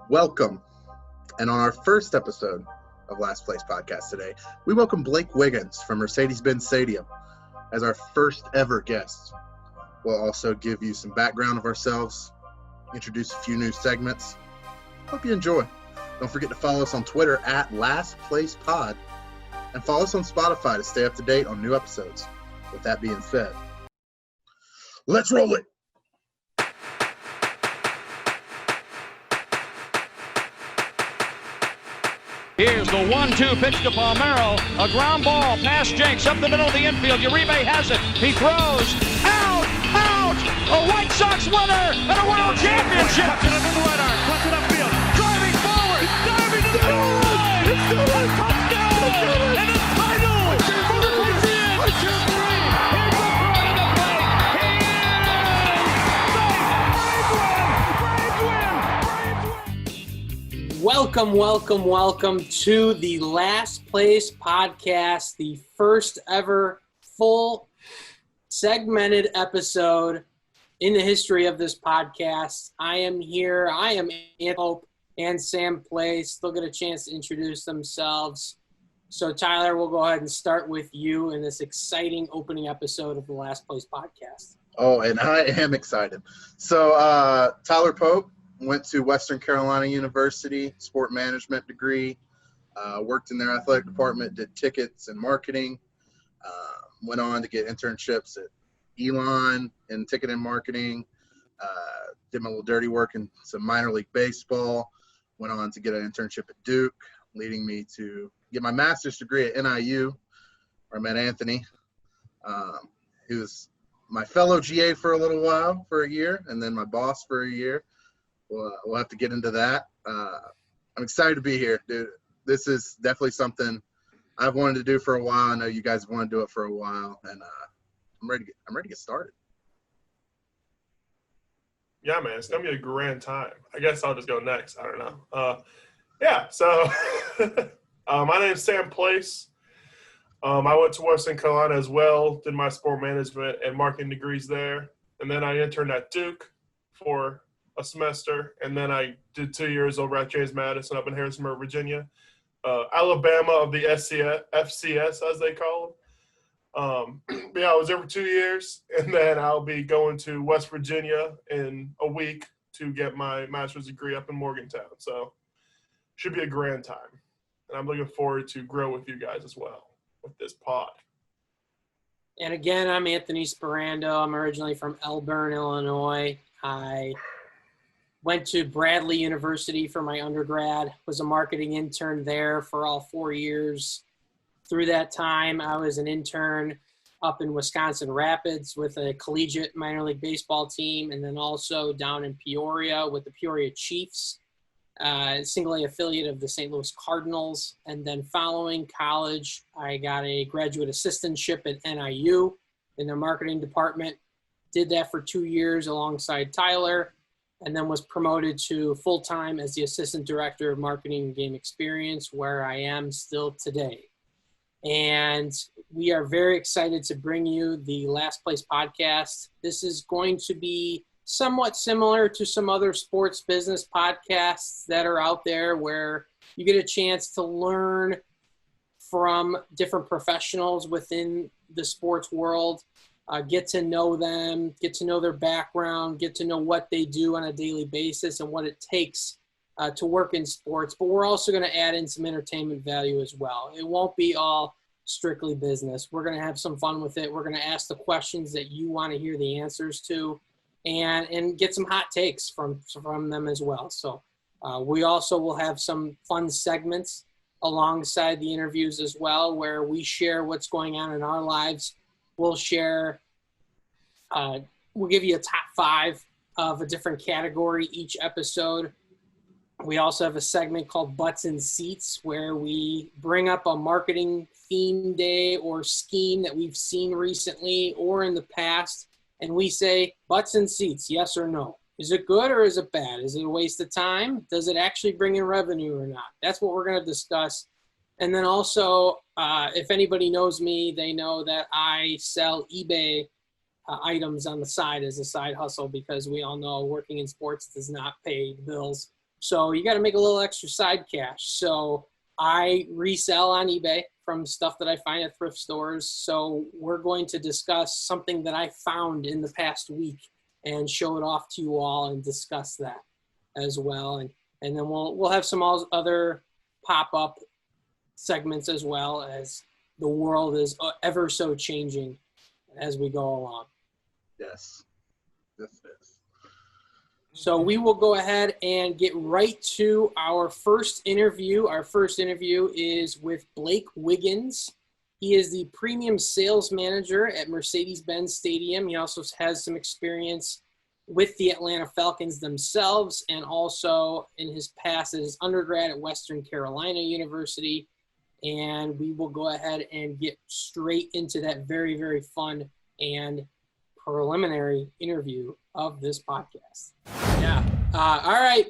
Welcome. And on our first episode of Last Place Podcast today, we welcome Blake Wiggins from Mercedes-Benz Stadium as our first ever guest. We'll also give you some background of ourselves, introduce a few new segments. Hope you enjoy. Don't forget to follow us on Twitter at Last Place Pod and follow us on Spotify to stay up to date on new episodes. With that being said, let's roll it. Here's the 1-2 pitch to Palmeiro. A ground ball past Jenks up the middle of the infield. Uribe has it. He throws. Out! Out! A White Sox winner and a world championship. Puts it up in the right arm. Puts it upfield. Driving forward. Diving to the goal line. It's still a touchdown. And the title for the Patriots. I can't believe. Here's the throw to the plate. He is safe. Braves win. Welcome to the Last Place Podcast, the first ever full segmented episode in the history of this podcast. I am here. I am Anthony Hope and Sam Place. They'll get a chance to introduce themselves. So, Tyler, we'll go ahead and start with you in this exciting opening episode of the Last Place Podcast. Oh, and I am excited. So, Tyler Pope. Went to Western Carolina University, sport management degree, worked in their athletic department, did tickets and marketing, went on to get internships at Elon in ticket and marketing, did my little dirty work in some minor league baseball, went on to get an internship at Duke, leading me to get my master's degree at NIU, where I met Anthony, who was my fellow GA for a little while, for a year, and then my boss for a year. We'll have to get into that. I'm excited to be here, dude. This is definitely something I've wanted to do for a while. I know you guys want to do it for a while, and I'm ready to get started. Yeah, man, it's gonna be a grand time. I guess I'll just go next. I don't know. So my name's Sam Place. I went to Western Carolina as well. Did my sport management and marketing degrees there, and then I interned at Duke for a semester, and then I did 2 years over at James Madison up in Harrisonburg, Virginia, Alabama of the FCS, as they call them. I was there for 2 years, and then I'll be going to West Virginia in a week to get my master's degree up in Morgantown. So should be a grand time, and I'm looking forward to grow with you guys as well with this pod. And again, I'm Anthony Sperando. I'm originally from Elburn, Illinois. I went to Bradley University for my undergrad, was a marketing intern there for all 4 years. Through that time, I was an intern up in Wisconsin Rapids with a collegiate minor league baseball team, and then also down in Peoria with the Peoria Chiefs, single A affiliate of the St. Louis Cardinals. And then following college, I got a graduate assistantship at NIU in their marketing department. Did that for 2 years alongside Tyler, and then was promoted to full-time as the Assistant Director of Marketing and Game Experience, where I am still today. And we are very excited to bring you the Last Place Podcast. This is going to be somewhat similar to some other sports business podcasts that are out there, where you get a chance to learn from different professionals within the sports world. Get to know them, get to know their background, get to know what they do on a daily basis and what it takes to work in sports. But we're also going to add in some entertainment value as well. It won't be all strictly business. We're going to have some fun with it. We're going to ask the questions that you want to hear the answers to, and get some hot takes from them as well. So we also will have some fun segments alongside the interviews as well, where we share what's going on in our lives. We'll share, we'll give you a top 5 of a different category each episode. We also have a segment called Butts and Seats, where we bring up a marketing theme day or scheme that we've seen recently or in the past, and we say butts and seats, yes or no. Is it good or is it bad? Is it a waste of time? Does it actually bring in revenue or not? That's what we're going to discuss. And then also, if anybody knows me, they know that I sell eBay items on the side as a side hustle, because we all know working in sports does not pay the bills. So you got to make a little extra side cash. So I resell on eBay from stuff that I find at thrift stores. So we're going to discuss something that I found in the past week and show it off to you all and discuss that as well. And then we'll have some other pop-up segments as well, as the world is ever so changing as we go along. Yes, this is. So we will go ahead and get right to our first interview. Our first interview is with Blake Wiggins. He is the premium sales manager at Mercedes-Benz Stadium. He also has some experience with the Atlanta Falcons themselves, and also in his past as undergrad at Western Carolina University. And we will go ahead and get straight into that very, very fun and preliminary interview of this podcast. Yeah. All right.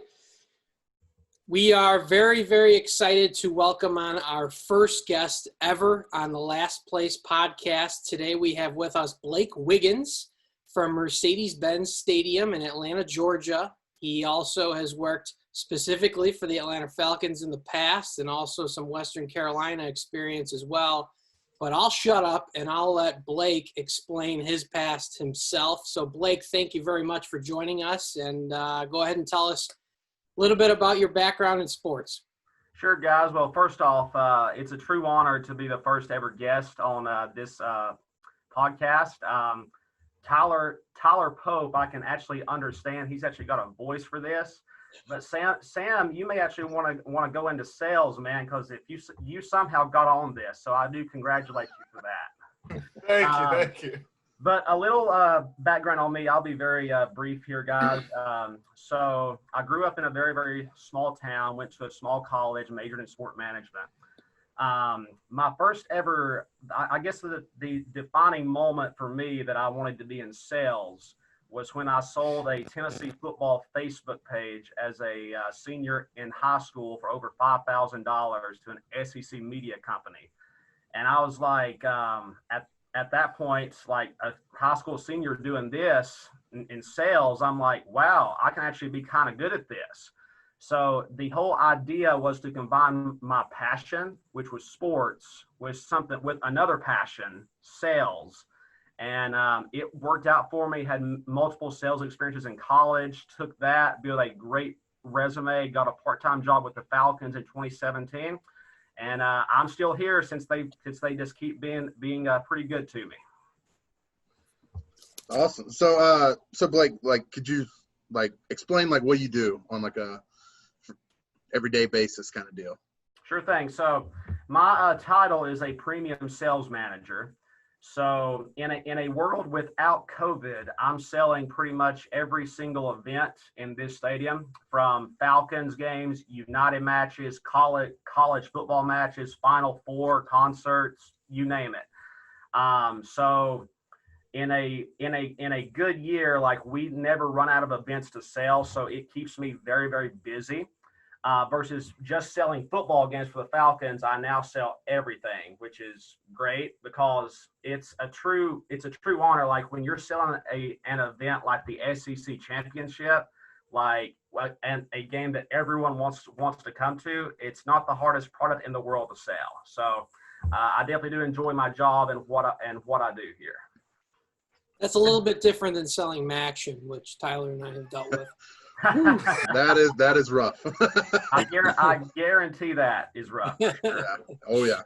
We are very, very excited to welcome on our first guest ever on the Last Place podcast. Today we have with us Blake Wiggins from Mercedes-Benz Stadium in Atlanta, Georgia. He also has worked specifically for the Atlanta Falcons in the past, and also some Western Carolina experience as well. But I'll shut up and I'll let Blake explain his past himself. So Blake, thank you very much for joining us, and go ahead and tell us a little bit about your background in sports. Sure, guys. Well, first off, it's a true honor to be the first ever guest on this podcast. Tyler Pope, I can actually understand. He's actually got a voice for this. But Sam, you may actually want to go into sales, man, because if you somehow got on this, so I do congratulate you for that. Thank you. But a little background on me. I'll be very brief here, guys. So I grew up in a very, very small town, went to a small college, majored in sport management. My first ever, I guess the defining moment for me that I wanted to be in sales was when I sold a Tennessee football Facebook page as a senior in high school for over $5,000 to an SEC media company. And I was like, at that point, like a high school senior doing this in sales, I'm like, wow, I can actually be kind of good at this. So the whole idea was to combine my passion, which was sports, with another passion, sales. And it worked out for me. Had multiple sales experiences in college, took that, built a great resume, got a part-time job with the Falcons in 2017. And I'm still here since they just keep being pretty good to me. Awesome. So Blake, could you explain what you do on a everyday basis kind of deal? Sure thing. So my title is a premium sales manager. So in a world without COVID, I'm selling pretty much every single event in this stadium, from Falcons games, United matches, college football matches, Final Four, concerts, you name it. So in a good year, we never run out of events to sell, so it keeps me very, very busy. Versus just selling football games for the Falcons, I now sell everything, which is great because it's a true honor. Like when you're selling an event like the SEC championship, and a game that everyone wants to come to, it's not the hardest product in the world to sell. So I definitely do enjoy my job and what I do here. That's a little bit different than selling Maction, which Tyler and I have dealt with. That is rough. I guarantee that is rough. Yeah. Oh yeah.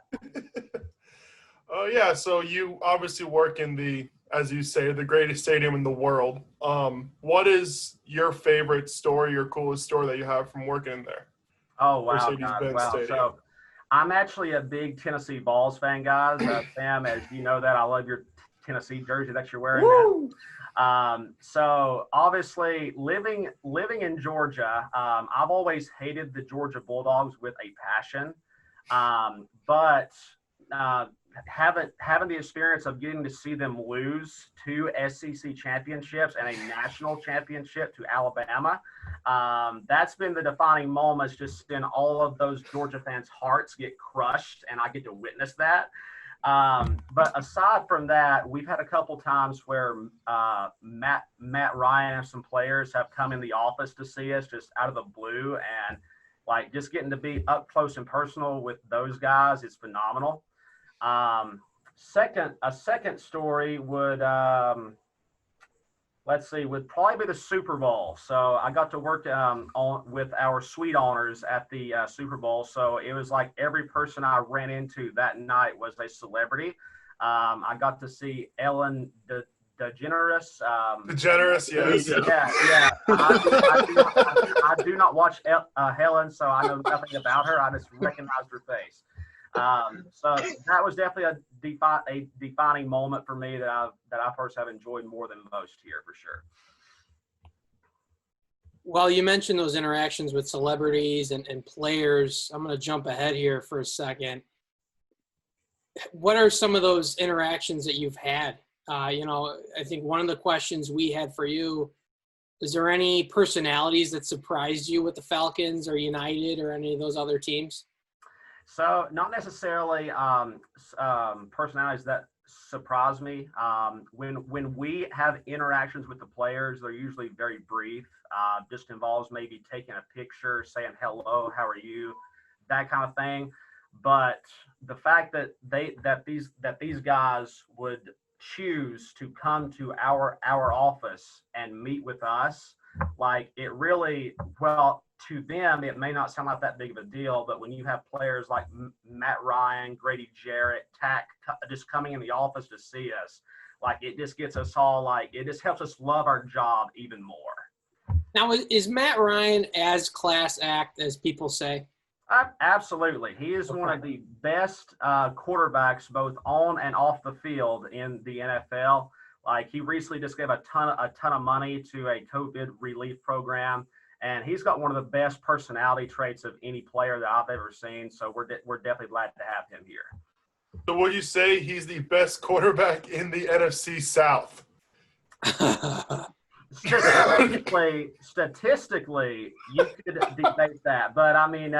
Oh yeah. So you obviously work in the, as you say, the greatest stadium in the world. What is your favorite story or coolest story that you have from working in there? Oh wow, Mercedes-Benz wow. Stadium. So I'm actually a big Tennessee Vols fan, guys. Sam, as you know that I love your Tennessee jersey that you're wearing. Woo! So obviously living in Georgia, I've always hated the Georgia Bulldogs with a passion. But having the experience of getting to see them lose 2 SEC championships and a national championship to Alabama, that's been the defining moments, just seeing all of those Georgia fans' hearts get crushed, and I get to witness that. But aside from that, we've had a couple times where Matt Ryan and some players have come in the office to see us just out of the blue, and like just getting to be up close and personal with those guys is phenomenal. A second story would would probably be the Super Bowl. So I got to work with our suite owners at the Super Bowl. So it was like every person I ran into that night was a celebrity. I got to see Ellen DeGeneres. DeGeneres, yes. Yeah. I do not watch Helen, so I know nothing about her. I just recognized her face. So that was definitely a defining moment for me that I personally have enjoyed more than most here, for sure. Well, you mentioned those interactions with celebrities and players. I'm going to jump ahead here for a second. What are some of those interactions that you've had? I think one of the questions we had for you, is there any personalities that surprised you with the Falcons or United or any of those other teams? So not necessarily personalities that surprise me. When we have interactions with the players, they're usually very brief. Just involves maybe taking a picture, saying hello, how are you, that kind of thing. But the fact that these guys would choose to come to our office and meet with us, like it really, well, to them, it may not sound like that big of a deal, but when you have players like Matt Ryan, Grady Jarrett, Tack, just coming in the office to see us, like it just gets us all like, it just helps us love our job even more. Now, is Matt Ryan as class act as people say? Absolutely. He is one of the best quarterbacks, both on and off the field in the NFL. Like he recently just gave a ton of money to a COVID relief program. And he's got one of the best personality traits of any player that I've ever seen. So we're definitely glad to have him here. So would you say he's the best quarterback in the NFC South? Statistically, you could debate that. But I mean,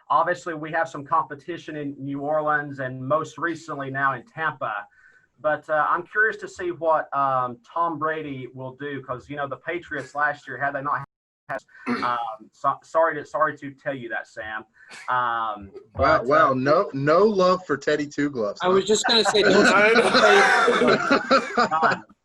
obviously we have some competition in New Orleans and most recently now in Tampa. But I'm curious to see what Tom Brady will do because, the Patriots last year, had they not sorry to tell you that, Sam. Wow! No love for Teddy Two Gloves. I was just going to say,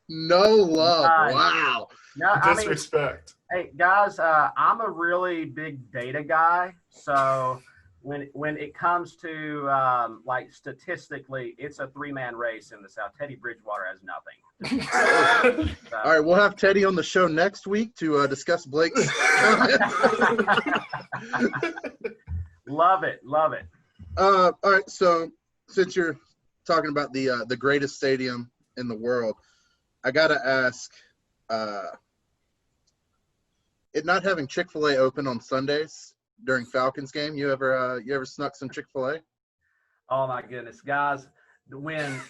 no love. Wow. No, Disrespect. Hey guys, I'm a really big data guy, so when it comes to like statistically, it's a 3-man race in the South. Teddy Bridgewater has nothing. All right, we'll have Teddy on the show next week to discuss Blake's. Love it. All right, so since you're talking about the greatest stadium in the world, I gotta ask, it not having Chick-fil-A open on Sundays during Falcons game, you ever snuck some Chick-fil-A? Oh my goodness, guys. When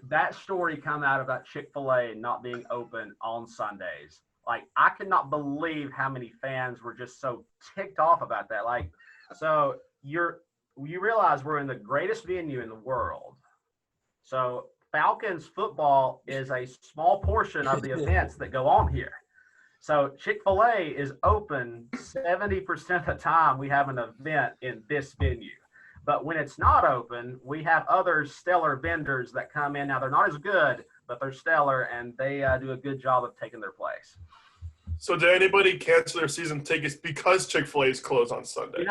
that story come out about Chick-fil-A not being open on Sundays, like I could not believe how many fans were just so ticked off about that. Like, so you realize we're in the greatest venue in the world. So Falcons football is a small portion of the events that go on here. So Chick-fil-A is open 70% of the time we have an event in this venue. But when it's not open, we have other stellar vendors that come in. Now, they're not as good, but they're stellar, and they do a good job of taking their place. So did anybody cancel their season tickets because Chick-fil-A is closed on Sundays?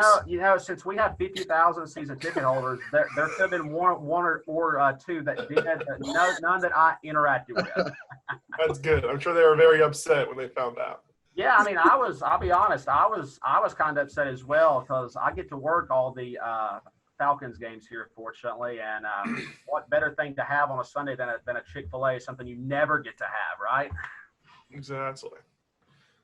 Since we have 50,000 season ticket holders, there could have been one or two that did, none that I interacted with. That's good. I'm sure they were very upset when they found out. Yeah, I mean, I'll be honest, I was kind of upset as well because I get to work all the Falcons games here, fortunately, and what better thing to have on a Sunday than a Chick-fil-A, something you never get to have, right? Exactly.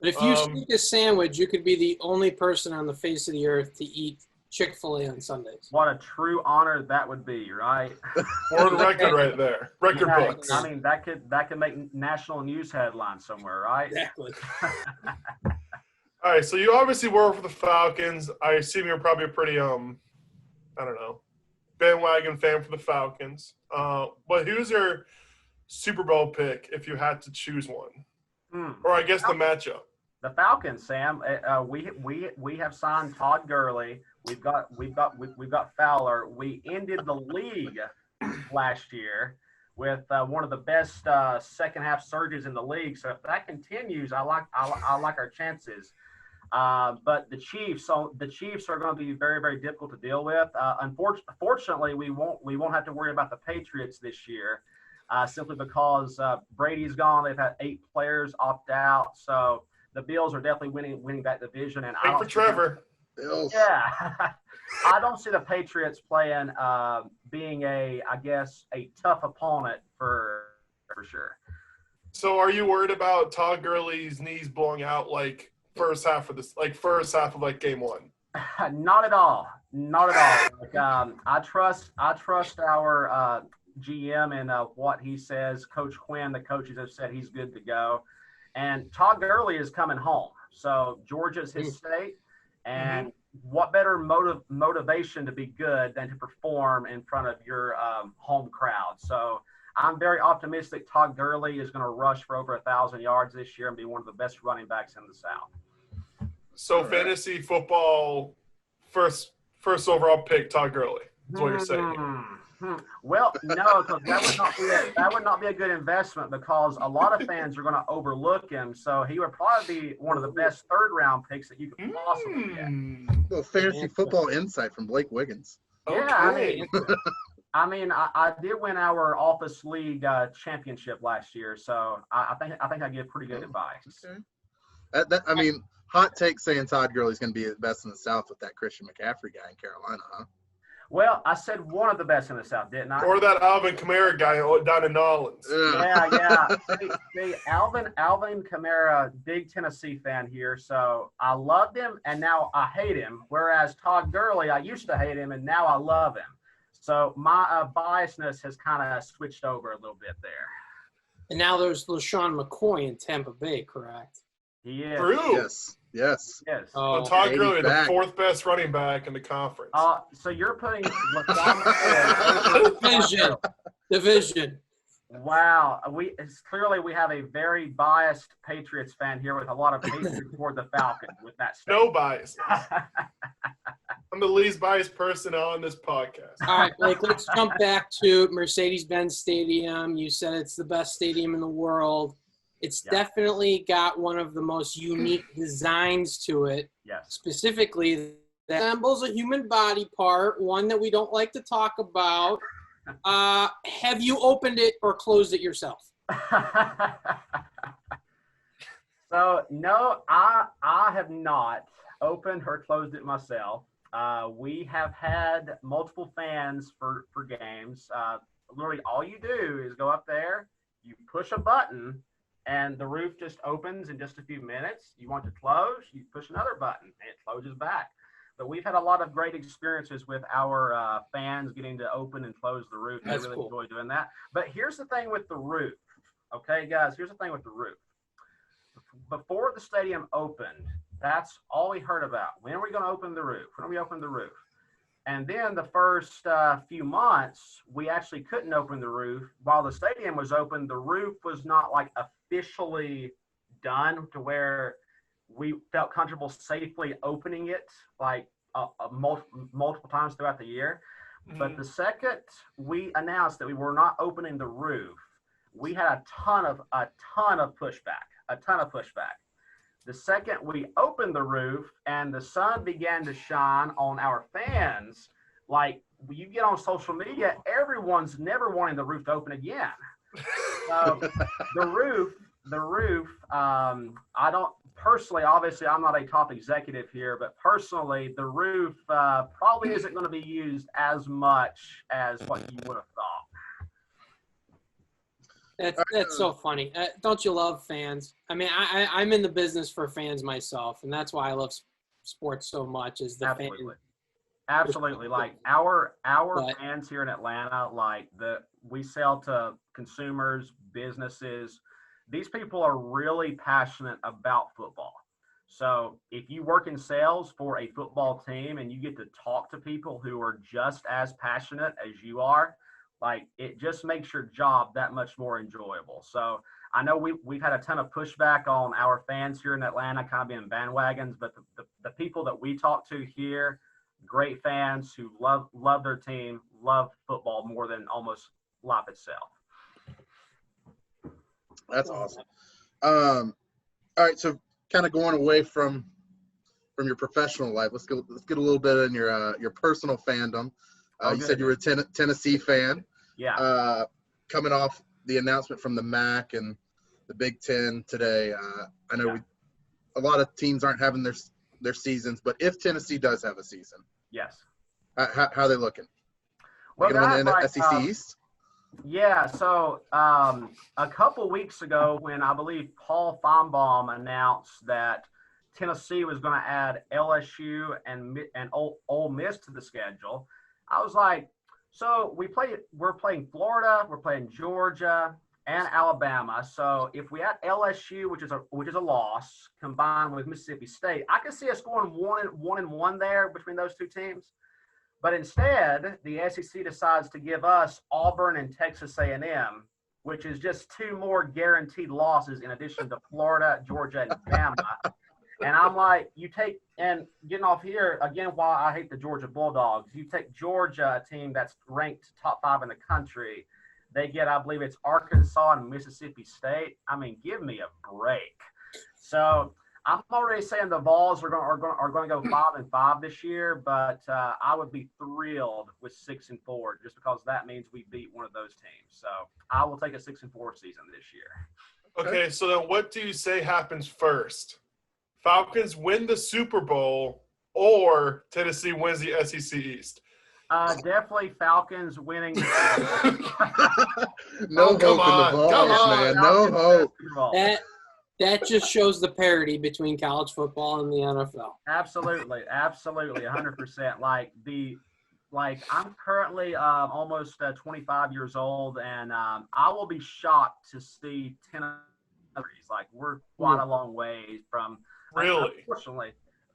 But if you sneak a sandwich, you could be the only person on the face of the earth to eat Chick-fil-A on Sundays. What a true honor that would be, right? World record right there. Record books. I mean, that could make national news headlines somewhere, right? Exactly. All right, so you obviously work for the Falcons. I assume you're probably a pretty, I don't know, bandwagon fan for the Falcons. But who's your Super Bowl pick if you had to choose one? Or I guess the matchup. The Falcons, Sam. We have signed Todd Gurley. We've got Fowler. We ended the league last year with one of the best second half surges in the league. So if that continues, I like our chances. But the Chiefs are going to be very, very difficult to deal with. Unfortunately, we won't have to worry about the Patriots this year, simply because Brady's gone. They've had 8 players opt out, so the Bills are definitely winning that division. And for Trevor. Bills. Yeah, I don't see the Patriots playing being a tough opponent for sure. So are you worried about Todd Gurley's knees blowing out like first half of game 1? Not at all. Like, I trust our GM and what he says. Coach Quinn, the coaches have said he's good to go, and Todd Gurley is coming home. So Georgia's his state, and what better motivation to be good than to perform in front of your home crowd? So I'm very optimistic Todd Gurley is going to rush for over 1,000 yards this year and be one of the best running backs in the South. So fantasy football, first overall pick, Todd Gurley. That's what you're saying. Well, no, because that would not be a good investment, because a lot of fans are going to overlook him. So he would probably be one of the best third-round picks that you could possibly get. Well, fantasy football insight from Blake Wiggins. Okay. Yeah, I mean, I did win our office league championship last year, so I think I give pretty good advice. Okay. Hot take saying Todd Gurley's going to be the best in the South with that Christian McCaffrey guy in Carolina, huh? Well, I said one of the best in the South, didn't I? Or that Alvin Kamara guy down in New Orleans. Yeah. See, Alvin Kamara, big Tennessee fan here, so I loved him and now I hate him. Whereas Todd Gurley, I used to hate him and now I love him. So my biasness has kind of switched over a little bit there. And now there's LaShawn McCoy in Tampa Bay, correct? He is. True. Yes. Oh, So Todd Gurley, the back. 4th best running back in the conference. So you're putting LaShawn McCoy. Division. Wow, clearly we have a very biased Patriots fan here with a lot of hatred toward the Falcons with that statement. No bias. I'm the least biased person on this podcast. All right, Blake, let's jump back to Mercedes-Benz Stadium. You said it's the best stadium in the world. It's definitely got one of the most unique designs to it. Yes. Specifically, that resembles a human body part, one that we don't like to talk about. Have you opened it or closed it yourself? So, no, I have not opened or closed it myself. We have had multiple fans for games. Literally, all you do is go up there, you push a button, and the roof just opens in just a few minutes. You want to close, you push another button, and it closes back. But we've had a lot of great experiences with our fans getting to open and close the roof. I really enjoy doing that. But here's the thing with the roof. Okay, guys, here's the thing with the roof. Before the stadium opened, that's all we heard about. When are we going to open the roof? When are we open the roof? And then the first few months, we actually couldn't open the roof. While the stadium was open, the roof was not like officially done to where we felt comfortable safely opening it like multiple times throughout the year. Mm-hmm. But the second we announced that we were not opening the roof, we had a ton of pushback. The second we opened the roof and the sun began to shine on our fans, like you get on social media, everyone's never wanting the roof to open again. So the roof, I don't personally, obviously I'm not a top executive here, but personally the roof probably isn't going to be used as much as what you would have thought. That's so funny. Don't you love fans? I mean, I'm in the business for fans myself, and that's why I love sports so much. Is the Absolutely. Like our fans here in Atlanta, like we sell to consumers, businesses. These people are really passionate about football. So if you work in sales for a football team and you get to talk to people who are just as passionate as you are, like it just makes your job that much more enjoyable. So I know we've had a ton of pushback on our fans here in Atlanta kind of being bandwagons, but the people that we talk to here, great fans who love their team, love football more than almost life itself. That's awesome. All right, so kind of going away from your professional life, let's get a little bit in your personal fandom. You said you were a Tennessee fan. Yeah. Coming off the announcement from the MAC and the Big Ten today, I know a lot of teams aren't having their seasons, but if Tennessee does have a season, yes, how are they looking? Well, Going to win the guys, SEC East? Yeah, so a couple weeks ago when I believe Paul Feinbaum announced that Tennessee was going to add LSU and Ole Miss to the schedule, I was like, so we're playing Florida, we're playing Georgia and Alabama. So if we add LSU, which is a loss, combined with Mississippi State, I could see us going 1-1 there between those two teams. But instead, the SEC decides to give us Auburn and Texas A&M, which is just two more guaranteed losses in addition to Florida, Georgia, and Bama. And I'm like, and getting off here, again, while I hate the Georgia Bulldogs, you take Georgia, a team that's ranked top 5 in the country. They get, I believe it's Arkansas and Mississippi State. I mean, give me a break. So I'm already saying the Vols are going to go 5-5 this year, but I would be thrilled with 6-4 just because that means we beat one of those teams. So I will take a 6-4 season this year. Okay, so then what do you say happens first? Falcons win the Super Bowl or Tennessee wins the SEC East? Definitely Falcons winning. No hope in the Vols, man. No hope. That just shows the parity between college football and the NFL. Absolutely, 100%. Like I'm currently almost 25 years old, and I will be shocked to see Tennessee. Like we're quite a long way from. Really?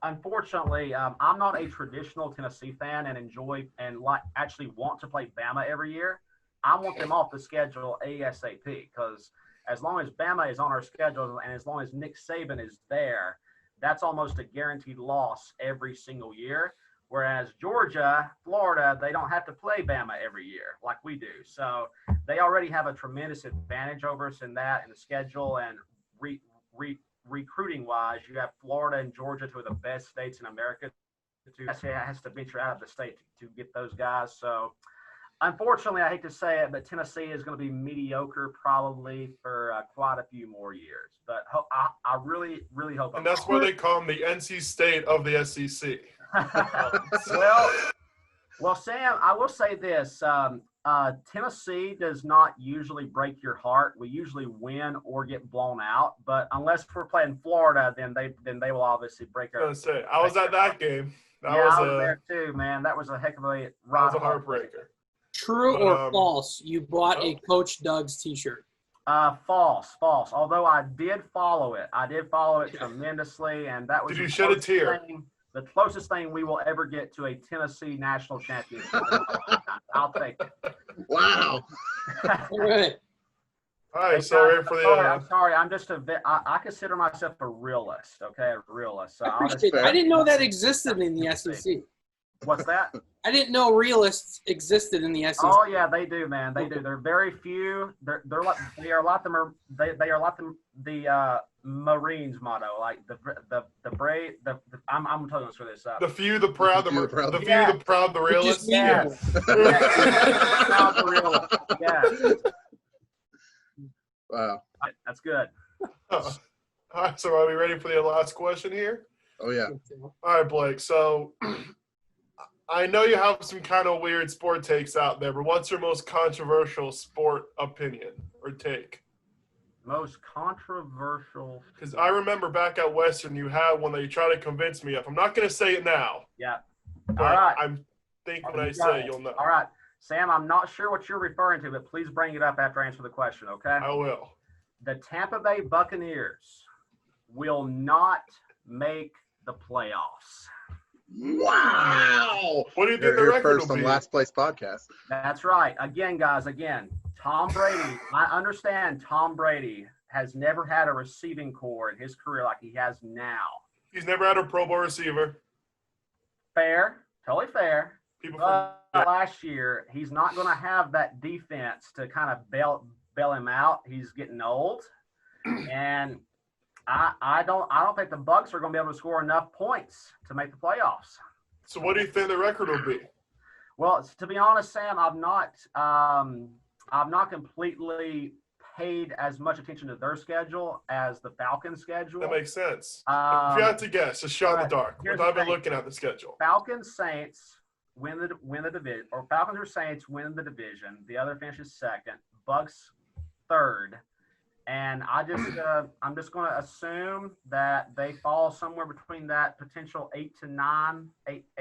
Unfortunately, I'm not a traditional Tennessee fan and enjoy and actually want to play Bama every year. I want them off the schedule ASAP because as long as Bama is on our schedule and as long as Nick Saban is there, that's almost a guaranteed loss every single year. Whereas Georgia, Florida, they don't have to play Bama every year like we do. So they already have a tremendous advantage over us in the schedule and recruiting-wise, you have Florida and Georgia, two of the best states in America. Tennessee has to venture out of the state to get those guys. So, unfortunately, I hate to say it, but Tennessee is going to be mediocre probably for quite a few more years. But I really, really hope. And that's why they call them the NC State of the SEC. Well, Sam, I will say this. Tennessee does not usually break your heart. We usually win or get blown out. But unless we're playing Florida, then they will obviously break our. I was going to say, I was at that game. I was there too, man. That was a heck of a heartbreaker. True or false? You bought a Coach Doug's T-shirt. False. Although I did follow it. Tremendously, and that was. Did you shed a tear? The closest thing we will ever get to a Tennessee national championship. I'll take it. Wow. All right. All right, sorry for the. I'm sorry. I'm just I consider myself a realist. Okay, a realist. So I didn't know that existed in the SEC. What's that? I didn't know realists existed in the SEC. Oh yeah, they do, man. They do. They're very few. They are like the Marines motto, like the brave. I'm telling you this up. The few, the proud, the proud, the realist. Yeah. Proud, the realist. Yeah. Wow. That's good. All right, so are we ready for the last question here? Oh yeah. All right, Blake. So I know you have some kind of weird sport takes out there, but what's your most controversial sport opinion or take? Most controversial. Because I remember back at Western, you had one that you tried to convince me of. I'm not going to say it now. Yeah. All right. I think when I say it, you'll know. All right. Sam, I'm not sure what you're referring to, but please bring it up after I answer the question, okay? I will. The Tampa Bay Buccaneers will not make the playoffs. Wow. What do you think You're the here record first will on be? Last Place Podcast. That's right. Again, guys, Tom Brady, I understand Tom Brady has never had a receiving core in his career like he has now. He's never had a Pro Bowl receiver. Fair, totally fair. People But forget. last year, he's not going to have that defense to kind of bail him out. He's getting old, and I don't think the Bucs are going to be able to score enough points to make the playoffs. So what do you think the record will be? Well, to be honest, Sam, I've not completely paid as much attention to their schedule as the Falcons' schedule. That makes sense. If you had to guess, just shot in the dark, here's without the even thing. looking at the schedule. Falcons Saints win the division, or Falcons or Saints win the division. The other finishes second. Bucks third. And I'm just going to assume that they fall somewhere between that potential 8 to 9.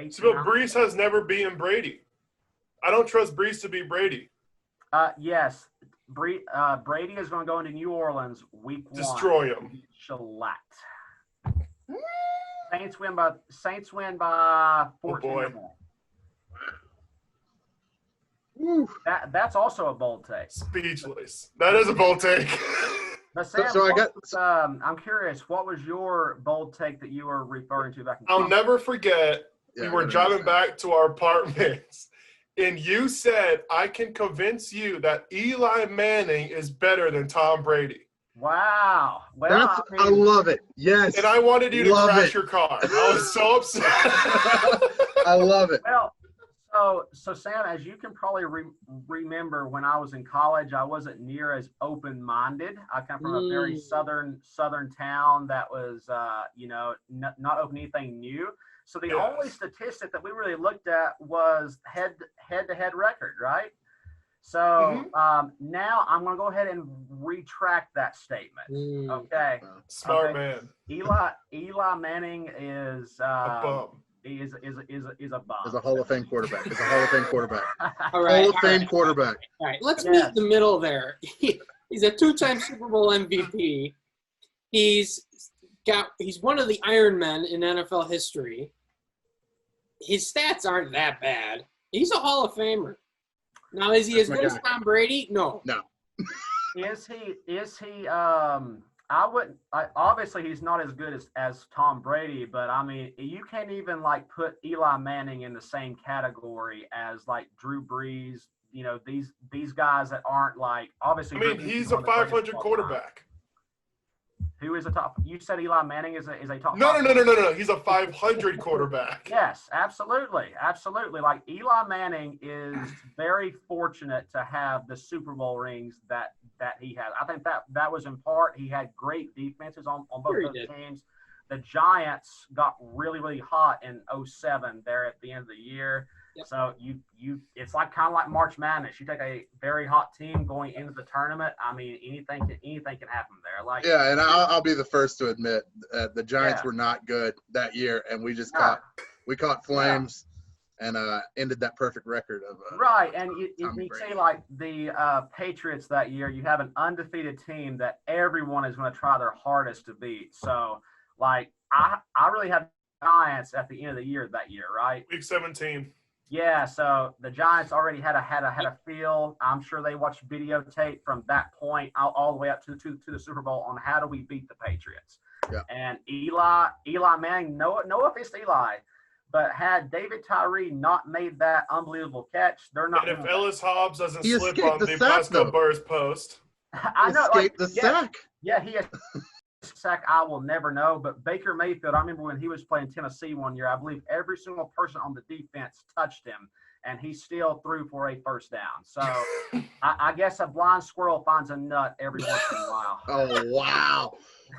So, but Brees has never beaten Brady. I don't trust Brees to beat Brady. Yes, Brady is going to go into New Orleans week 1. Destroy him. Shellacked. Saints win by 14 or more. Woo. That's also a bold take. Speechless. That is a bold take. But Sam, So I'm curious, what was your bold take that you were referring to back in I'll never forget, we were driving back to our apartments, and you said, I can convince you that Eli Manning is better than Tom Brady. Wow. Well, I love it. Yes. And I wanted you to Love crash it. your car. I was so upset. I love it. Well, so Sam, as you can probably remember, when I was in college, I wasn't near as open-minded. I come from a very southern town that was, not open to anything new. So the only statistic that we really looked at was head-to-head record, right? So now I'm going to go ahead and retract that statement. Okay. Smart man. Eli Manning is A bum. is a bum. Is a Hall of Fame quarterback. All right. Hall of Fame quarterback. All right. Let's meet in the middle there. He's a 2-time Super Bowl MVP. He's one of the Iron Men in NFL history. His stats aren't that bad. He's a Hall of Famer. Now, is he as good as Tom Brady? No. No. Is he? Obviously he's not as good as Tom Brady, but I mean, you can't even put Eli Manning in the same category as Drew Brees. You know, these guys that aren't obviously. I mean, he's a 500 quarterback. Who is a top? You said Eli Manning is a top. No. He's a 500 quarterback. Yes, absolutely. Eli Manning is very fortunate to have the Super Bowl rings that he has. I think that was in part he had great defenses on both those teams. The Giants got really, really hot in 2007 there at the end of the year. Yep. So it's kind of like March Madness. You take a very hot team going into the tournament. I mean, anything can happen there. And I'll be the first to admit the Giants were not good that year, and we just caught flames and ended that perfect record of right. And you say the Patriots that year, you have an undefeated team that everyone is going to try their hardest to beat. So I really have Giants at the end of the year that year, right? Week 17. Yeah, so the Giants already had a feel. I'm sure they watched videotape from that point all the way up to the Super Bowl on how do we beat the Patriots. Yeah. And Eli Manning, no offense to Eli, but had David Tyree not made that unbelievable catch, they're not. And if Ellis Hobbs doesn't He slip escaped on the the sack, Pascal though. Burrs post. I know, escaped the sack. Yeah, he has sack. I will never know. But Baker Mayfield, I remember when he was playing Tennessee one year, I believe every single person on the defense touched him, and he still threw for a first down. So I guess a blind squirrel finds a nut every once in a while. Oh,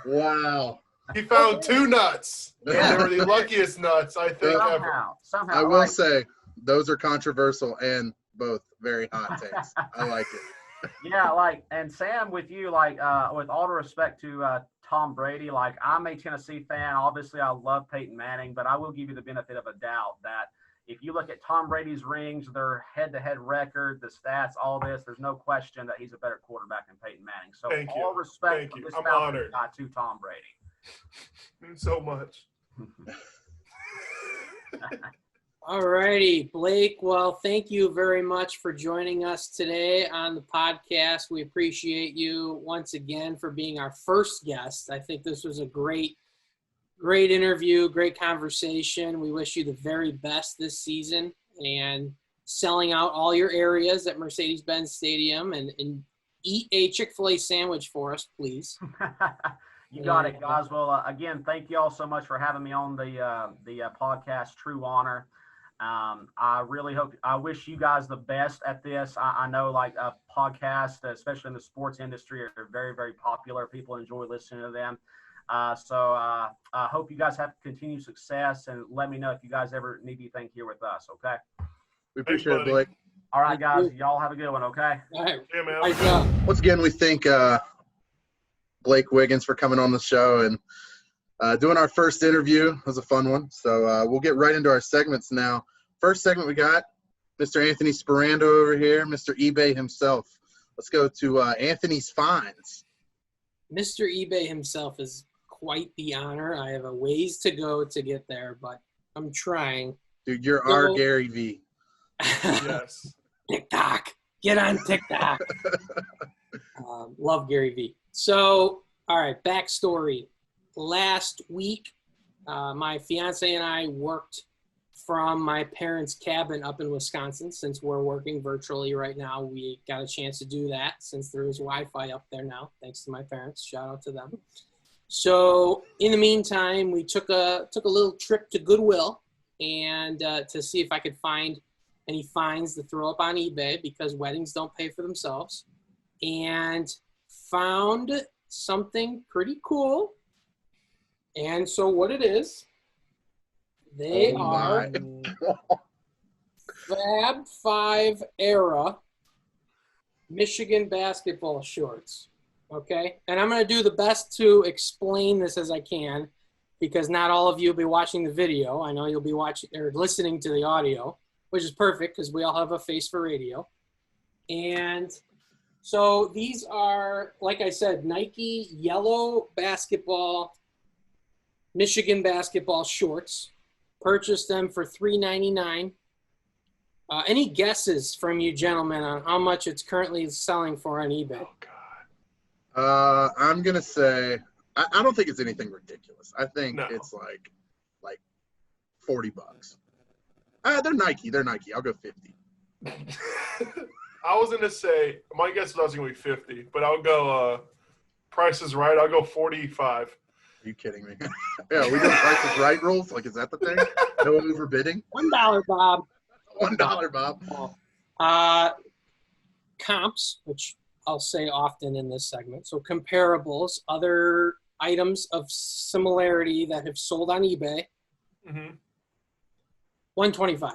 wow. He found 2 nuts. They were the luckiest nuts, I think, ever. Somehow. I will say those are controversial and both very hot takes. I like it. Yeah, and Sam, with you, with all due respect to Tom Brady, I'm a Tennessee fan. Obviously, I love Peyton Manning, but I will give you the benefit of a doubt that if you look at Tom Brady's rings, their head-to-head record, the stats, all this, there's no question that he's a better quarterback than Peyton Manning. So Thank you. Respect Thank you. this I'm Falcons honored. guy to Tom Brady. Means so much. All righty, Blake. Well, thank you very much for joining us today on the podcast. We appreciate you once again for being our first guest. I think this was a great interview, great conversation. We wish you the very best this season and selling out all your areas at Mercedes-Benz Stadium and eat a Chick-fil-A sandwich for us, please. You got it, guys. Well, again, thank you all so much for having me on the podcast. True honor. I wish you guys the best at this. I know like podcasts, especially in the sports industry, are very, very popular. People enjoy listening to them. So I hope you guys have continued success, and let me know if you guys ever need anything here with us. Okay. We appreciate it, Blake. All right, guys. Y'all have a good one. Okay. All right. Yeah, man. Once again, we thank Blake Wiggins for coming on the show and doing our first interview. It was a fun one. So we'll get right into our segments now. First segment we got Mr. Anthony Sperando over here, Mr. eBay himself. Let's go to Anthony's Finds. Mr. eBay himself is quite the honor. I have a ways to go to get there, but I'm trying. Dude, you're our Gary V. Yes. TikTok. Get on TikTok. Love Gary V. So, all right, backstory. Last week, my fiance and I worked from my parents' cabin up in Wisconsin. Since we're working virtually right now, we got a chance to do that since there is Wi-Fi up there now, thanks to my parents. Shout out to them. So, in the meantime, we took a little trip to Goodwill and to see if I could find any finds to throw up on eBay because weddings don't pay for themselves, and found something pretty cool. And so what it is, they are Fab 5 era Michigan basketball shorts. Okay? And I'm going to do the best to explain this as I can because not all of you will be watching the video. I know you'll be watching or listening to the audio, which is perfect because we all have a face for radio. And so these are, like I said, Nike yellow basketball, Michigan basketball shorts. Purchased them for $3.99. Any guesses from you gentlemen on how much it's currently selling for on eBay? Oh, God. I'm going to say, I don't think it's anything ridiculous. I think it's like $40. They're Nike. I'll go 50. I was going to say, my guess was going to be 50, but I'll go Price is Right. I'll go 45. Are you kidding me? Yeah, we doing Price is Right rules? Like, is that the thing? No overbidding? $1, Bob. $1, Bob. Comps, which I'll say often in this segment. So comparables, other items of similarity that have sold on eBay. Mm-hmm. $125.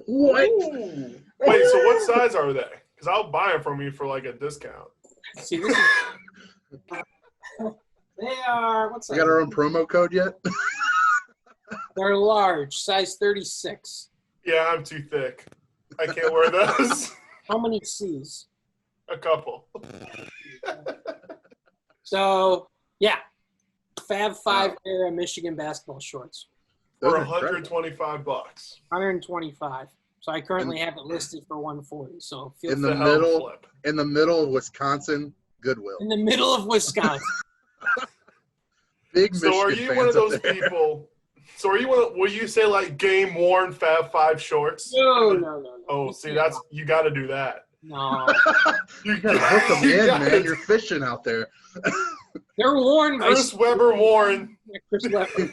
What? Ooh. Wait, so what size are they? Because I'll buy them from you for like a discount. See, this is... They are, what's that? We got our own promo code yet? They're large, size 36. Yeah, I'm too thick. I can't wear those. How many C's? A couple. So, yeah. Fab 5 era Michigan basketball shorts. For $125. $125. So I currently have it listed for $140. So feel in free. the middle of Wisconsin, Goodwill. In the middle of Wisconsin. Big so Michigan are you fans one of those up there. people? So are you will you say like game worn Fab 5 shorts? No. Oh, see, that's you got to do that. No. You gotta hook them in, man. You're fishing out there. They're worn by Chris Webber worn. Chris Webber.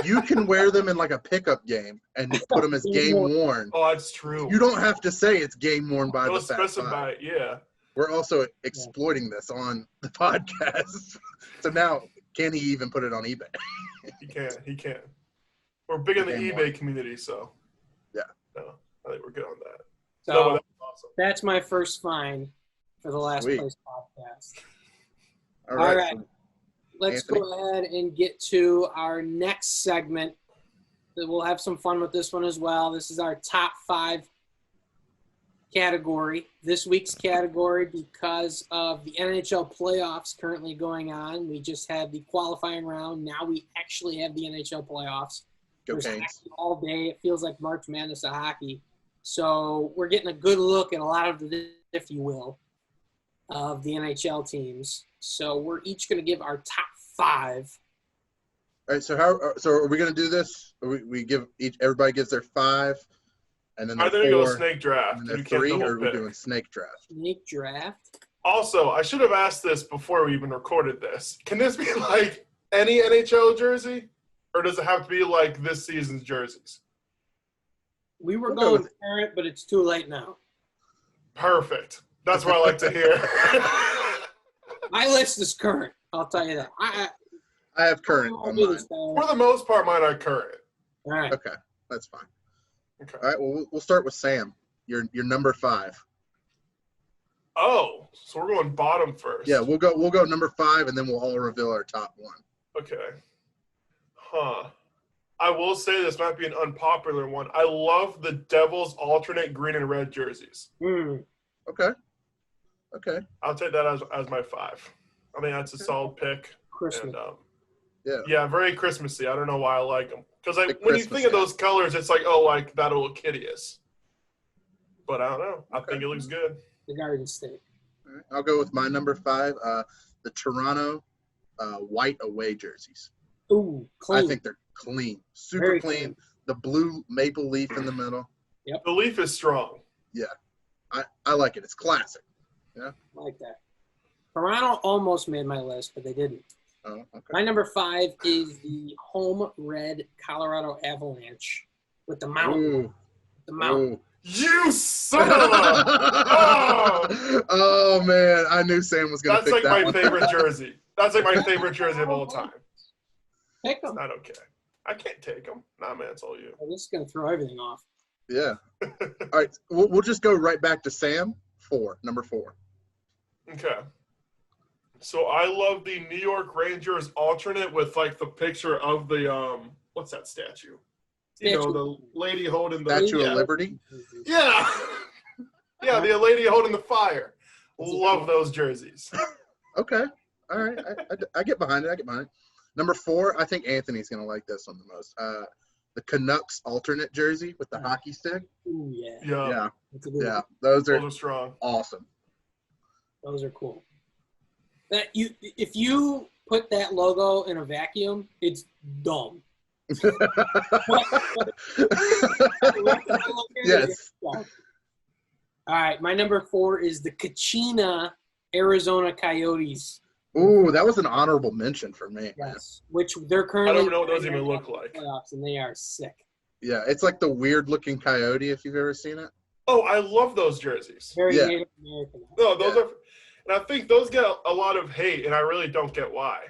You can wear them in like a pickup game and put them as game worn. Oh, that's true. You don't have to say it's game worn by It'll the Fab 5. specify it, yeah. We're also exploiting this on the podcast. So now, can he even put it on eBay? He can. We're big in the Game eBay worn. community, so. Yeah. No, I think we're good on that. So No, that's awesome. that's my first find for the Last Sweet. Place podcast. All All right. right. Let's go ahead and get to our next segment. We'll have some fun with this one as well. This is our top 5 category. This week's category, because of the NHL playoffs currently going on. We just had the qualifying round. Now we actually have the NHL playoffs. Go There's Canes. hockey all day. It feels like March Madness of hockey. So we're getting a good look at a lot of the, if you will, of the NHL teams. So we're each going to give our top 5. All right, so are we gonna do this? We give everybody gives their 5, and then I their think we go 4, snake draft. and then You their can't 3, double or are we pick. doing snake draft? Snake draft. Also, I should have asked this before we even recorded this. Can this be like any NHL jersey, or does it have to be like this season's jerseys? We were We'll go going with- current, but it's too late now. Perfect. That's what I like to hear. My list is current. I'll tell you that. I have current I'll on do mine. this, For the most part, mine are current. All right. Okay, that's fine. Okay. All right, well, we'll start with Sam. Your number 5. Oh, so we're going bottom first. Yeah, we'll go number 5, and then we'll all reveal our top 1. Okay. Huh. I will say this might be an unpopular one. I love the Devils alternate green and red jerseys. Okay. I'll take that as my 5. I think that's a solid pick. Christmas. And yeah, very Christmassy. I don't know why I like them. Because Big when you Christmas think of guy. those colors, it's like, oh, like that'll look hideous. But I don't know. I Okay. think it looks good. The Garden State. All right, I'll go with my number 5. The Toronto white away jerseys. Ooh, clean. I think they're clean, super Very clean. clean. The blue maple leaf in the middle. The leaf is strong. I like it. It's classic. I like that. Toronto almost made my list, but they didn't. Oh, okay. My number 5 is the home red Colorado Avalanche with the mountain. Ooh, The mountain. ooh. You son of a! Oh! Oh man, I knew Sam was gonna That's pick like that my one. favorite jersey. That's like my favorite jersey of all time. Pick It's them. not okay. I can't take them. Nah, man, it's all you. This is going to throw everything off. Yeah. All right, we'll just go right back to Sam. Number 4. Okay. So I love the New York Rangers alternate with like the picture of the what's that statue? You know, the lady holding the Statue yeah. of Liberty. Yeah. Yeah, the lady holding the fire. Love those jerseys. Okay. All right. I get behind it. Number 4, I think Anthony's gonna like this one the most. The Canucks alternate jersey with the hockey stick. Ooh, yeah. Yeah. That's a good Yeah. one. Those Those are are strong. awesome. Those are cool. If you put that logo in a vacuum, it's dumb. Yes. All right, my number 4 is the Kachina Arizona Coyotes. Ooh, that was an honorable mention for me. Man. Yes, which they're I currently. don't know what those even look like. Playoffs, and they are sick. Yeah, it's like the weird looking coyote if you've ever seen it. Oh, I love those jerseys. Very Yeah. Native American. No, those are, and I think those get a lot of hate, and I really don't get why.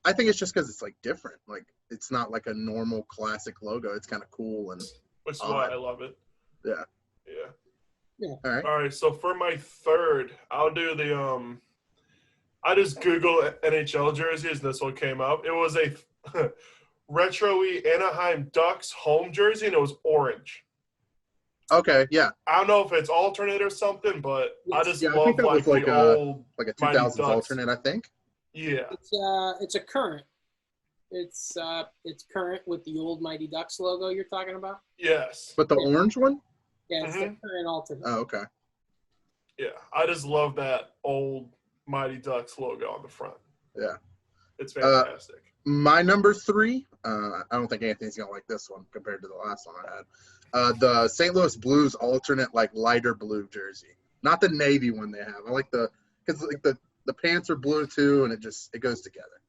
I think it's just because it's like different. Like it's not like a normal classic logo. It's kind of cool and Which is why I love it. Yeah. Yeah. all right. All right, so for my 3rd, I'll do the I just Googled NHL jerseys, and this one came up. It was a retro-y Anaheim Ducks home jersey, and it was orange. Okay, yeah, I don't know if it's alternate or something, but I just Yeah, I love think that was like the like a- old. like a Mighty 2000s Ducks. alternate, I think. Yeah. It's a current. It's current with the old Mighty Ducks logo you're talking about. Yes. But the Yeah. orange one? Yeah, it's the current alternate. Oh, okay. Yeah. I just love that old Mighty Ducks logo on the front. Yeah. It's fantastic. My number 3, I don't think Anthony's gonna like this one compared to the last one I had. The St. Louis Blues alternate like lighter blue jersey, not the navy one they have. I like because like the pants are blue too, and it goes together.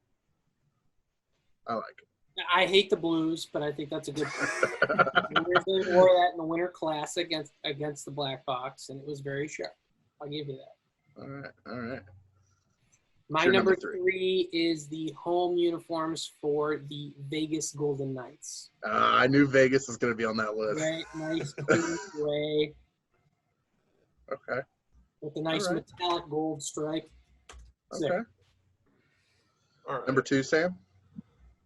I like it. I hate the Blues, but I think that's a good point. They wore that in the Winter Classic against the Blackhawks, and it was very sharp. I'll give you that. All right. My Your number number 3 is the home uniforms for the Vegas Golden Knights. I knew Vegas was gonna be on that list. Right, nice clean gray Okay. with a nice All right. metallic gold stripe. Sick. Okay. All right. Number 2, Sam.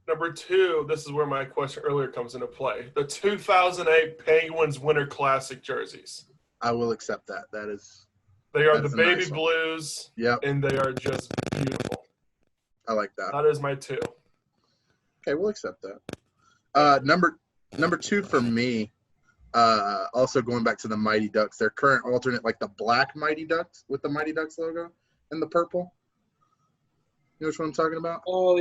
Number 2, this is where my question earlier comes into play. The 2008 Penguins Winter Classic jerseys. I will accept that. That is. They are That's the a baby nice one. blues, Yep. and they are just beautiful. I like that. That is my 2. Okay, we'll accept that. Number 2 for me. Also going back to the Mighty Ducks, their current alternate, like the black Mighty Ducks with the Mighty Ducks logo and the purple. You know which one I'm talking about? Oh,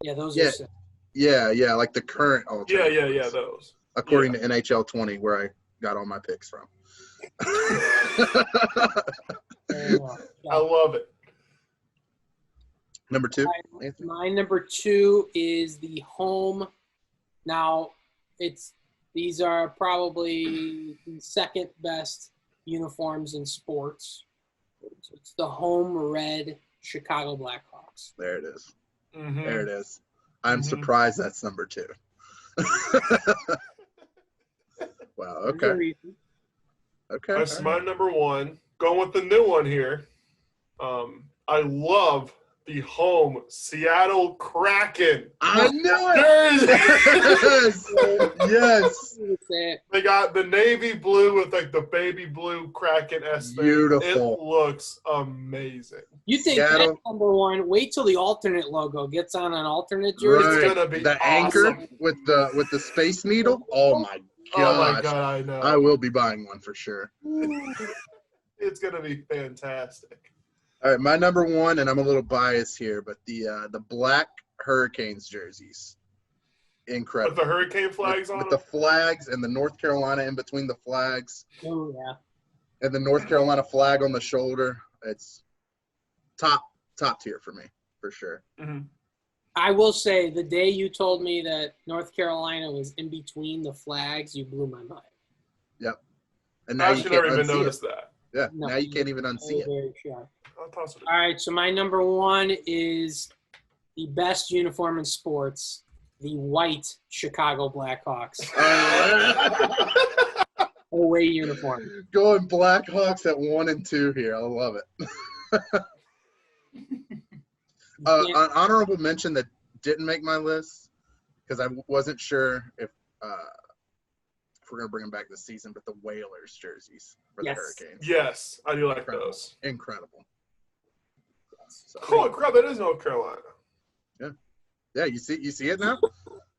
yeah, those are sick. Yeah, like the current alternate. Yeah, those. According to NHL 20, where I got all my picks from. I love it. Number 2, Anthony? My number 2 is the home. Now, these are probably the second best uniforms in sports. It's the home red Chicago Blackhawks. There it is. Mm-hmm. There it is. I'm surprised that's number 2. Wow. Okay. Okay. That's my number 1. Going with the new one here. I love the home Seattle Kraken. I knew it. Yes. They got the navy blue with like the baby blue Kraken S thing. Beautiful. It looks amazing. You think Seattle. that's number 1? Wait till the alternate logo gets on an alternate jersey. Right. It's gonna be the awesome. anchor with the Space Needle. Oh my gosh. Oh my god, I know. I will be buying one for sure. It's gonna be fantastic. All right, my number 1, and I'm a little biased here, but the black Hurricanes jerseys, incredible. With the hurricane flags on with them? the flags and the North Carolina in between the flags, Oh, yeah. and the North Carolina flag on the shoulder. It's top tier for me, for sure. Mm-hmm. I will say, the day you told me that North Carolina was in between the flags, you blew my mind. Yep. And now I you actually can't never even unsee noticed it. that. Yeah, No, now you can't even unsee it. Very sharp. I'll toss it. All right, so my number 1 is the best uniform in sports, the white Chicago Blackhawks away uniform. Going Blackhawks at 1 and 2 here. I love it. An honorable mention that didn't make my list because I wasn't sure if we're going to bring them back this season, but the Whalers jerseys for the Hurricanes. Yes, I do like Incredible. those. Incredible. So, Holy crap, that is North Carolina. yeah, you see it now?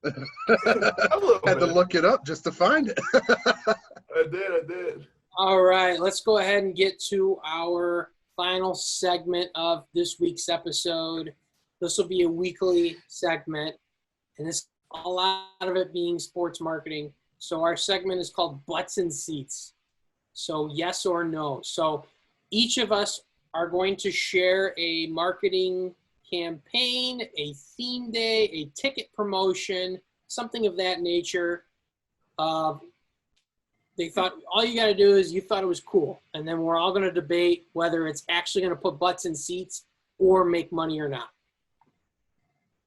A little Had to bit. look it up just to find it. I did. All right, let's go ahead and get to our final segment of this week's episode. This will be a weekly segment, and this a lot of it being sports marketing. So our segment is called Butts and Seats. So yes or no. So each of us are going to share a marketing campaign, a theme day, a ticket promotion, something of that nature. They thought all you got to do is you thought it was cool. And then we're all going to debate whether it's actually going to put butts in seats or make money or not.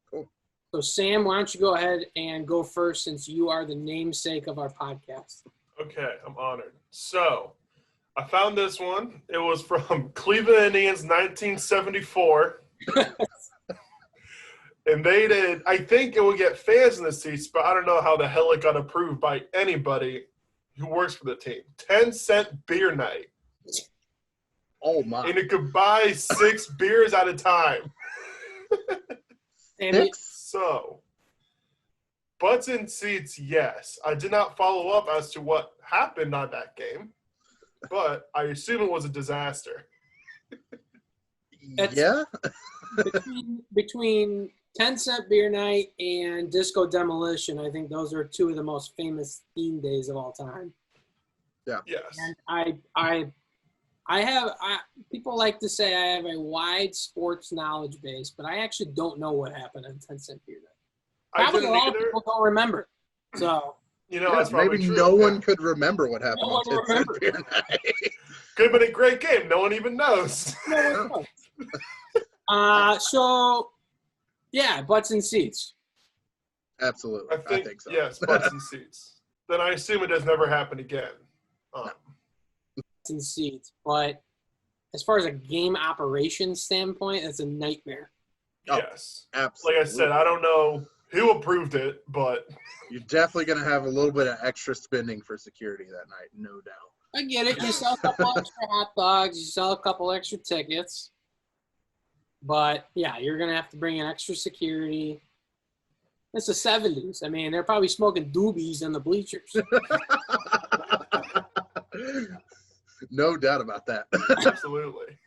Cool. So Sam, why don't you go ahead and go first since you are the namesake of our podcast. Okay, I'm honored. So, I found this one. It was from Cleveland Indians 1974. And they did, I think it would get fans in the seats, but I don't know how the hell it got approved by anybody who works for the team. 10-cent beer night. Oh, my. And it could buy 6 beers at a time. Sammy, So, butts in seats, yes. I did not follow up as to what happened on that game, but I assume it was a disaster. Yeah? between 10-cent beer night and disco demolition, I think those are two of the most famous theme days of all time. Yes. And people like to say I have a wide sports knowledge base, but I actually don't know what happened on 10-cent beer night. I Probably a didn't lot of either. people don't remember. So You know, that's probably maybe true. no Yeah. one could remember what happened No on one 10 Cent remembers. Beer Night. Could have been a great game. No one even knows. so yeah, butts and seats. Absolutely. I think so. yes, butts and seats. Then I assume it does never happen again. Butts and seats. But as far as a game operation standpoint, it's a nightmare. Oh, Yes. Absolutely. Like I said, I don't know who approved it, but You're definitely going to have a little bit of extra spending for security that night, no doubt. I get it. You sell a couple extra hot dogs. You sell a couple extra tickets. But, yeah, you're going to have to bring in extra security. It's the 70s. I mean, they're probably smoking doobies in the bleachers. No doubt about that. Absolutely.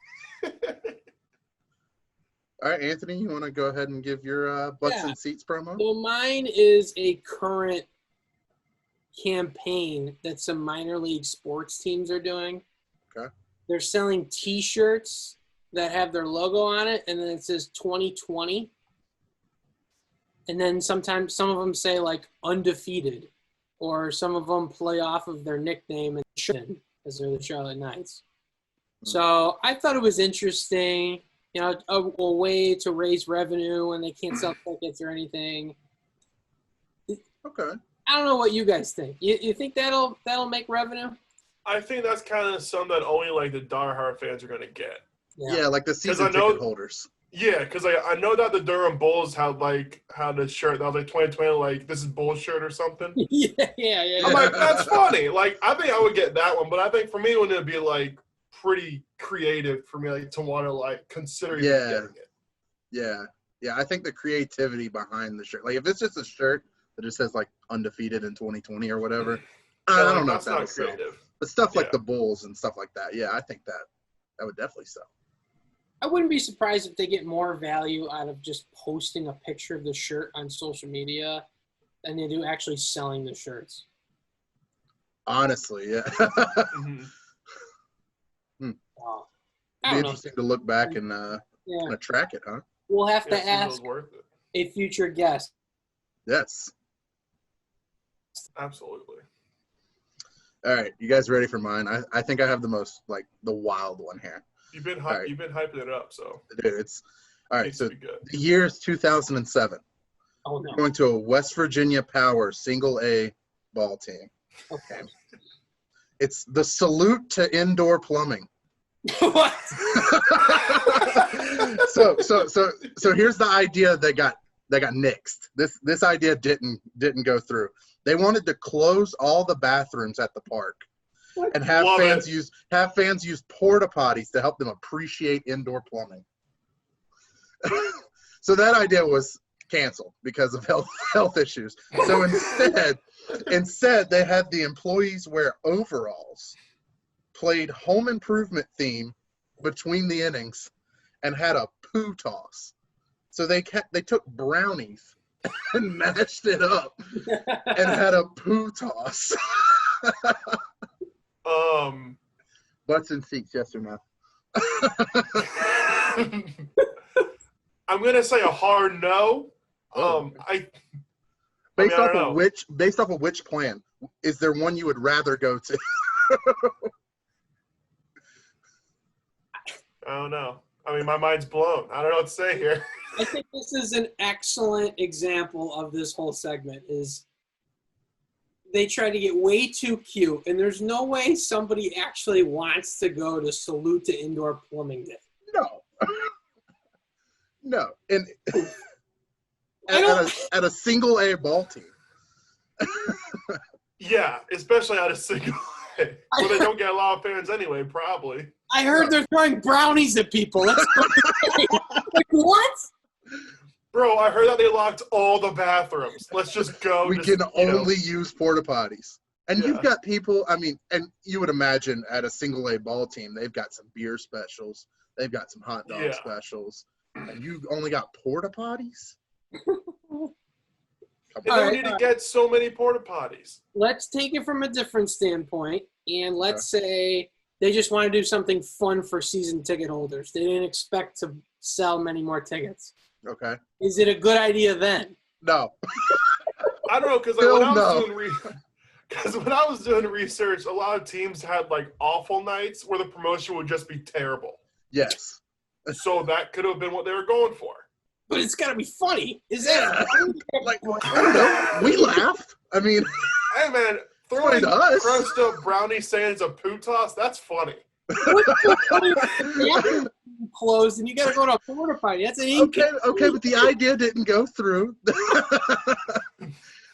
All right, Anthony, you want to go ahead and give your Butts Yeah. and Seats promo? So mine is a current campaign that some minor league sports teams are doing. Okay. They're selling T-shirts that have their logo on it, and then it says 2020. And then sometimes some of them say, like, undefeated, or some of them play off of their nickname and as they're the Charlotte Knights. So I thought it was interesting, you know, a way to raise revenue when they can't sell tickets or anything. Okay. I don't know what you guys think. You think that'll make revenue? I think that's kind of something that only like the diehard fans are going to get. Yeah, like the season I know- ticket holders. Yeah, because I know that the Durham Bulls had the shirt that was like 2020, like this is bullshit or something. yeah. I'm like, that's funny. Like, I think I would get that one, but I think for me, it would be like pretty creative for me like to want to like consider even getting it. Yeah. I think the creativity behind the shirt, like if it's just a shirt that just says like undefeated in 2020 or whatever, I don't know if That's that'll not sell. creative. But stuff like the Bulls and stuff like that, yeah, I think that would definitely sell. I wouldn't be surprised if they get more value out of just posting a picture of the shirt on social media than they do actually selling the shirts. Honestly, yeah. Mhm. Wow. It'd be interesting to look back and Yeah. track it, huh? We'll have Yeah, to see if it was ask worth it. a future guest. Yes. Absolutely. All right, you guys ready for mine? I think I have the most, like, the wild one here. You've been All right. you've been hyping it up, so Dude, it's all it right. needs So to be good. the year is 2007. Oh, no. Going to a West Virginia Power Single A ball team. Okay. It's the Salute to Indoor Plumbing. What? So here's the idea that got nixed. This idea didn't go through. They wanted to close all the bathrooms at the park and have Love fans it. use porta potties to help them appreciate indoor plumbing. So that idea was canceled because of health issues. So instead they had the employees wear overalls, played home improvement theme between the innings, and had a poo toss. So they took brownies and mashed it up and had a poo toss. Butts and seats, yes or no? I'm gonna say a hard no. Based I don't know. off of which plan? Is there one you would rather go to? I don't know. I mean, my mind's blown. I don't know what to say here. I think this is an excellent example of this whole segment is they try to get way too cute, and there's no way somebody actually wants to go to Salute to Indoor Plumbing Day. No. No. And I at a single A ball team. Yeah, especially out of single A. Well, they don't get a lot of fans anyway, probably. I heard they're throwing brownies at people. That's like, what? Bro, I heard that they locked all the bathrooms. Let's just go. We can only use porta potties. And you've got people, I mean, and you would imagine at a single A ball team, they've got some beer specials. They've got some hot dog specials. And you only got porta potties? They don't need to get so many porta potties. Let's take it from a different standpoint, and let's say they just want to do something fun for season ticket holders. They didn't expect to sell many more tickets. Okay. Is it a good idea then? No. I don't know, because when I was doing research, a lot of teams had like awful nights where the promotion would just be terrible. Yes. So that could have been what they were going for. But it's got to be funny. Is that like, I don't know. We laughed. I mean, hey man, throwing crushed up brownie sands a poo toss, that's funny. Closed and you got to go to a porta potty. That's an okay, but the idea didn't go through.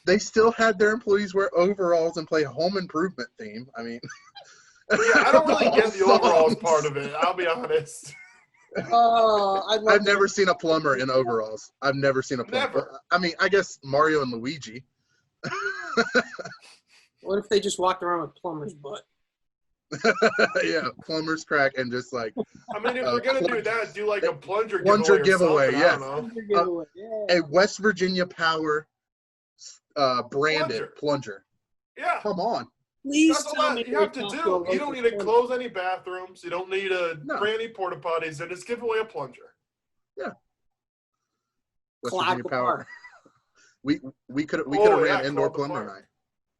They still had their employees wear overalls and play home improvement theme. I mean, I don't really get the overalls part of it. I'll be honest. I've never seen a plumber in overalls. I've never seen a plumber. Never. I mean, I guess Mario and Luigi. What if they just walked around with plumber's butt? Yeah, plumber's crack and just like I mean, if we're gonna do that, do like a plunger giveaway. Yeah. A West Virginia Power branded plunger. Yeah. Come on. Please That's tell all me you have to do. You don't need to close any bathrooms. You don't need to bring any porta potties, and just give away a plunger. Yeah. West Clog Virginia the Power. park. We could have ran indoor plumber night.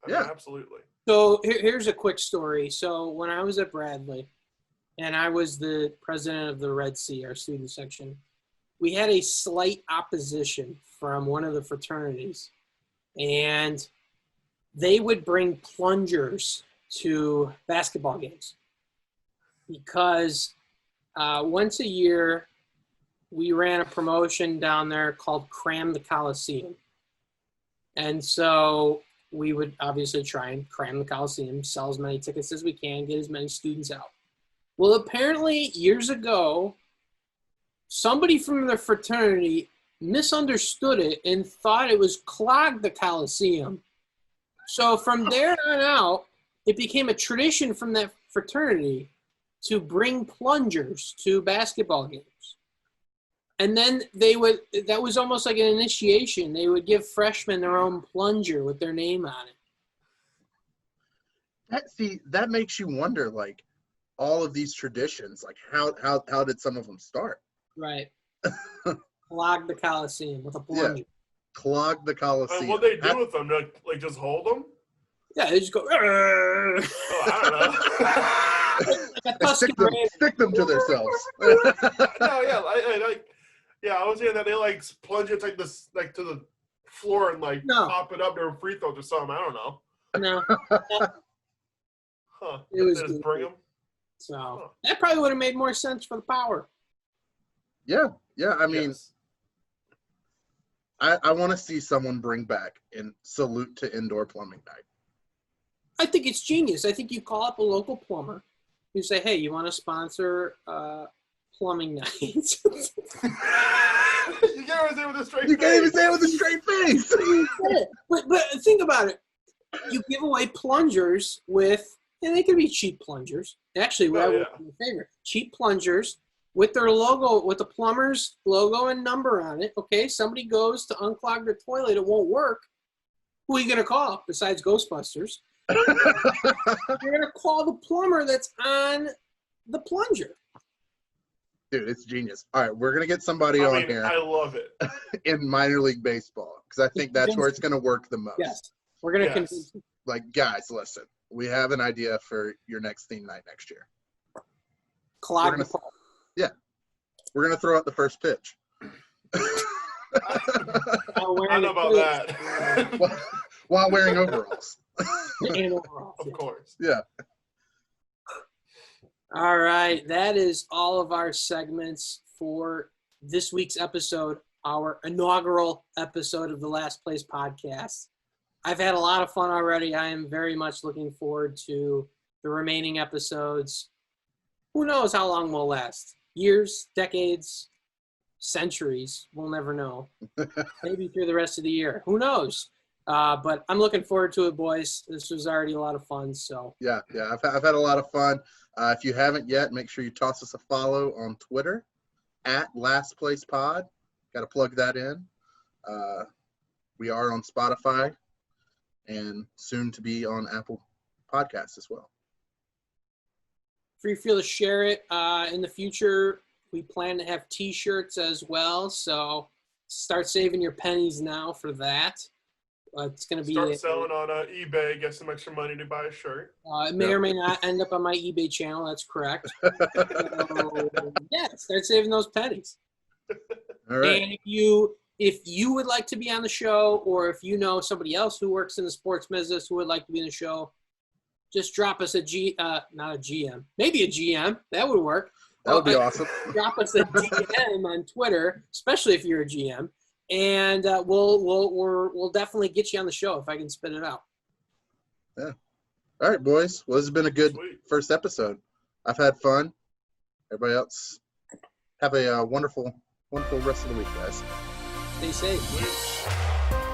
I mean, absolutely. So here's a quick story. So when I was at Bradley, and I was the president of the Red Sea, our student section, we had a slight opposition from one of the fraternities, and they would bring plungers to basketball games because once a year we ran a promotion down there called Cram the Coliseum. And so we would obviously try and cram the Coliseum, sell as many tickets as we can, get as many students out. Well, apparently years ago, somebody from the fraternity misunderstood it and thought it was Clog the Coliseum. So from there on out, it became a tradition from that fraternity to bring plungers to basketball games. And then that was almost like an initiation. They would give freshmen their own plunger with their name on it. That makes you wonder, like, all of these traditions, like how did some of them start? Right. Clog the Coliseum with a plunger. Yeah. Clog the Coliseum. What they do with them? Like just hold them? Yeah, they just go. Oh, I don't know. stick them to themselves. No, yeah, I was hearing that they like plunge it like this, like to the floor and like pop it up during free throws or something. I don't know. No. Huh? It was they just bring them. So that probably would have made more sense for the Power. Yeah. I mean, yes. I want to see someone bring back and salute to indoor plumbing night. I think it's genius. I think you call up a local plumber. You say, hey, you want to sponsor plumbing night? You can't even say it with a straight face. You can't even say it with a straight face. But think about it. You give away plungers with, and they can be cheap plungers. Actually, what I would do in favor, cheap plungers with their logo, with the plumber's logo and number on it. Okay, somebody goes to unclog their toilet, it won't work. Who are you going to call besides Ghostbusters? You're going to call the plumber that's on the plunger. Dude, it's genius. All right, we're going to get somebody on here. I love it. In minor league baseball, because I think that's where it's going to work the most. Yes, we're going to convince you. Like, guys, listen, we have an idea for your next theme night next year. Clog the park. Yeah. We're going to throw out the first pitch. I know about that. While wearing overalls. And overalls, of course. Yeah. All right. That is all of our segments for this week's episode, our inaugural episode of the Last Place podcast. I've had a lot of fun already. I am very much looking forward to the remaining episodes. Who knows how long we'll last? Years, decades, centuries. We'll never know. Maybe through the rest of the year. Who knows? But I'm looking forward to it, boys. This was already a lot of fun. So Yeah. I've had a lot of fun. If you haven't yet, make sure you toss us a follow on Twitter @LastPlacePod. Got to plug that in. We are on Spotify and soon to be on Apple Podcasts as well. free feel to share it. In the future, we plan to have T-shirts as well. So start saving your pennies now for that. It's going to be start selling on eBay, get some extra money to buy a shirt. It may or may not end up on my eBay channel. That's correct. Start saving those pennies. All right. And if you would like to be on the show, or if you know somebody else who works in the sports business who would like to be in the show, just drop us not a GM, maybe a GM. That would work. That would be awesome. Drop us a DM on Twitter, especially if you're a GM. And we'll definitely get you on the show if I can spit it out. Yeah. All right, boys. Well, this has been a good Sweet. first episode. I've had fun. Everybody else, have a wonderful rest of the week, guys. Stay safe. Sweet.